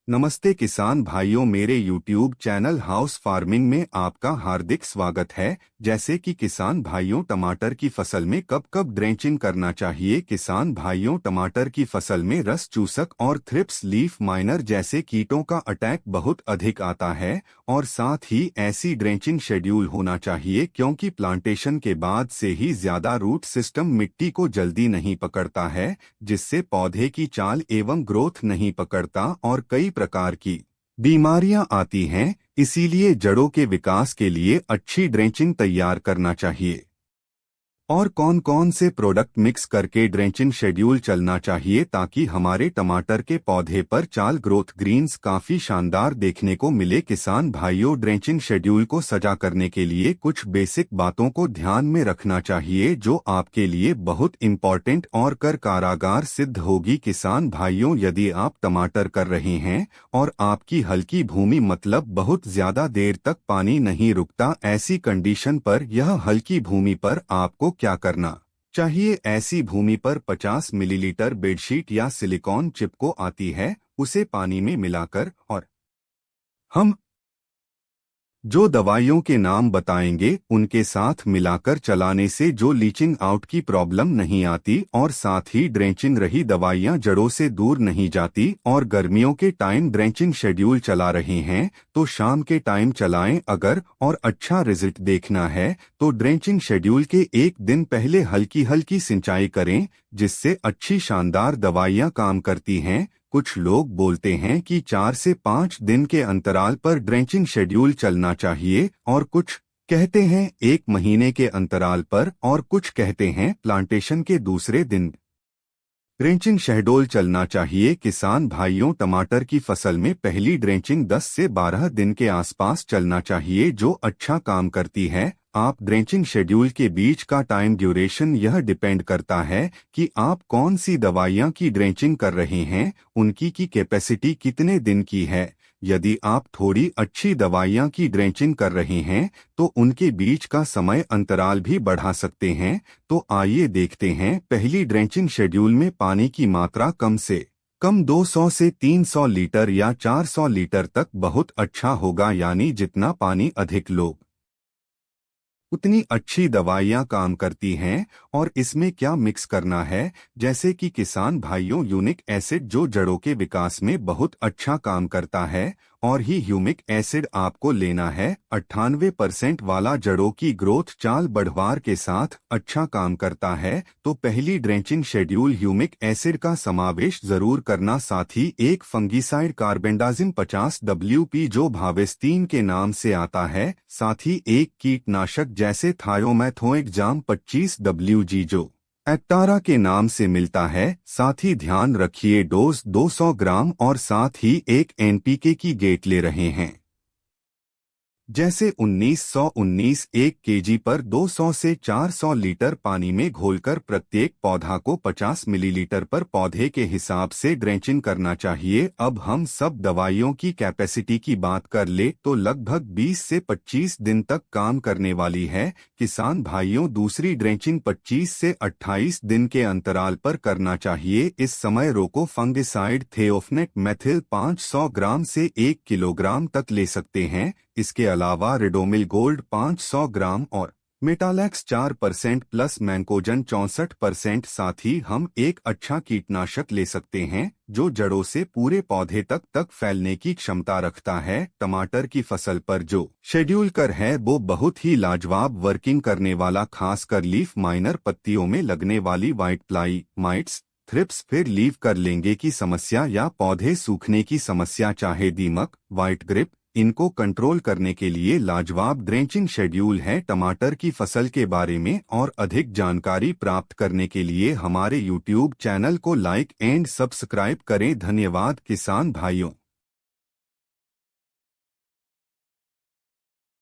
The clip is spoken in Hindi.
नमस्ते किसान भाइयों, मेरे YouTube चैनल हाउस फार्मिंग में आपका हार्दिक स्वागत है। जैसे कि किसान भाइयों, टमाटर की फसल में कब कब ड्रेंचिंग करना चाहिए। किसान भाइयों, टमाटर की फसल में रस चूसक और थ्रिप्स लीफ माइनर जैसे कीटों का अटैक बहुत अधिक आता है और साथ ही ऐसी ड्रेंचिंग शेड्यूल होना चाहिए क्योंकि प्लांटेशन के बाद से ही ज्यादा रूट सिस्टम मिट्टी को जल्दी नहीं पकड़ता है, जिससे पौधे की चाल एवं ग्रोथ नहीं पकड़ता और कई प्रकार की बीमारियां आती हैं। इसीलिए जड़ों के विकास के लिए अच्छी ड्रेंचिंग तैयार करना चाहिए। और कौन कौन से प्रोडक्ट मिक्स करके ड्रेंचिंग शेड्यूल चलना चाहिए ताकि हमारे टमाटर के पौधे पर चाल ग्रोथ ग्रीन्स काफी शानदार देखने को मिले। किसान भाइयों, ड्रेंचिंग शेड्यूल को सजा करने के लिए कुछ बेसिक बातों को ध्यान में रखना चाहिए जो आपके लिए बहुत इम्पोर्टेंट और कर कारागार सिद्ध होगी। किसान भाइयों, यदि आप टमाटर कर रहे हैं और आपकी हल्की भूमि मतलब बहुत ज्यादा देर तक पानी नहीं रुकता, ऐसी कंडीशन पर यह हल्की भूमि पर आपको क्या करना चाहिए। ऐसी भूमि पर 50 मिलीलीटर बेडशीट या सिलिकॉन चिपको आती है, उसे पानी में मिलाकर और हम जो दवाइयों के नाम बताएंगे उनके साथ मिलाकर चलाने से जो लीचिंग आउट की प्रॉब्लम नहीं आती और साथ ही ड्रेंचिंग रही दवाइयां जड़ों से दूर नहीं जाती। और गर्मियों के टाइम ड्रेंचिंग शेड्यूल चला रहे हैं तो शाम के टाइम चलाएं। अगर और अच्छा रिजल्ट देखना है तो ड्रेंचिंग शेड्यूल के एक दिन पहले हल्की हल्की सिंचाई करें, जिससे अच्छी शानदार दवाइयां काम करती हैं। कुछ लोग बोलते हैं कि 4 से 5 दिन के अंतराल पर ड्रेंचिंग शेड्यूल चलना चाहिए और कुछ कहते हैं 1 महीने के अंतराल पर और कुछ कहते हैं प्लांटेशन के दूसरे दिन ड्रेंचिंग शेड्यूल चलना चाहिए। किसान भाइयों, टमाटर की फसल में पहली ड्रेंचिंग 10 से 12 दिन के आसपास चलना चाहिए जो अच्छा काम करती है। आप ड्रेंचिंग शेड्यूल के बीच का टाइम ड्यूरेशन यह डिपेंड करता है कि आप कौन सी दवाइयां की ड्रेंचिंग कर रहे हैं, उनकी की कैपेसिटी कितने दिन की है। यदि आप थोड़ी अच्छी दवाइयां की ड्रेंचिंग कर रहे हैं तो उनके बीच का समय अंतराल भी बढ़ा सकते हैं। तो आइए देखते हैं। पहली ड्रेंचिंग शेड्यूल में पानी की मात्रा कम से कम 200 से 300 लीटर या 400 लीटर तक बहुत अच्छा होगा, यानी जितना पानी अधिक लोग उतनी अच्छी दवाइयां काम करती हैं। और इसमें क्या मिक्स करना है, जैसे कि किसान भाइयों, यूनिक एसिड जो जड़ों के विकास में बहुत अच्छा काम करता है और ही ह्यूमिक एसिड आपको लेना है। 98% वाला जड़ों की ग्रोथ चाल बढ़वार के साथ अच्छा काम करता है। तो पहली ड्रेंचिंग शेड्यूल ह्यूमिक एसिड का समावेश जरूर करना। साथ ही एक फंगीसाइड कार्बेंडाजिम 50 WP जो भावेस्तीन के नाम से आता है, साथ ही एक कीटनाशक जैसे थायोमेथोएग्जाम 25 WG जो एक्टारा के नाम से मिलता है। साथ ही ध्यान रखिए डोज 200 ग्राम और साथ ही एक NPK की गेट ले रहे हैं, जैसे 1919 1 kg पर 200 से 400 लीटर पानी में घोलकर प्रत्येक पौधा को 50 मिलीलीटर पर पौधे के हिसाब से ड्रेंचिंग करना चाहिए। अब हम सब दवाइयों की कैपेसिटी की बात कर ले तो लगभग 20 से 25 दिन तक काम करने वाली है। किसान भाइयों, दूसरी ड्रेंचिंग 25 से 28 दिन के अंतराल पर करना चाहिए। इस समय रोको फंगिसाइड थियोफनेट मेथिल 500 ग्राम से 1 किलोग्राम तक ले सकते हैं। इसके अलावा रिडोमिल गोल्ड 500 ग्राम और मेटालैक्स 4% प्लस मैंकोजन 64%। साथ ही हम एक अच्छा कीटनाशक ले सकते हैं जो जड़ों से पूरे पौधे तक फैलने की क्षमता रखता है। टमाटर की फसल पर जो शेड्यूल कर है वो बहुत ही लाजवाब वर्किंग करने वाला, खासकर लीफ माइनर पत्तियों में लगने वाली व्हाइट फ्लाई माइट्स, थ्रिप्स, फिर लीव कर लेंगे की समस्या या पौधे सूखने की समस्या, चाहे दीमक, व्हाइट ग्रिप, इनको कंट्रोल करने के लिए लाजवाब ड्रेंचिंग शेड्यूल है। टमाटर की फसल के बारे में और अधिक जानकारी प्राप्त करने के लिए हमारे YouTube चैनल को लाइक एंड सब्सक्राइब करें। धन्यवाद किसान भाइयों।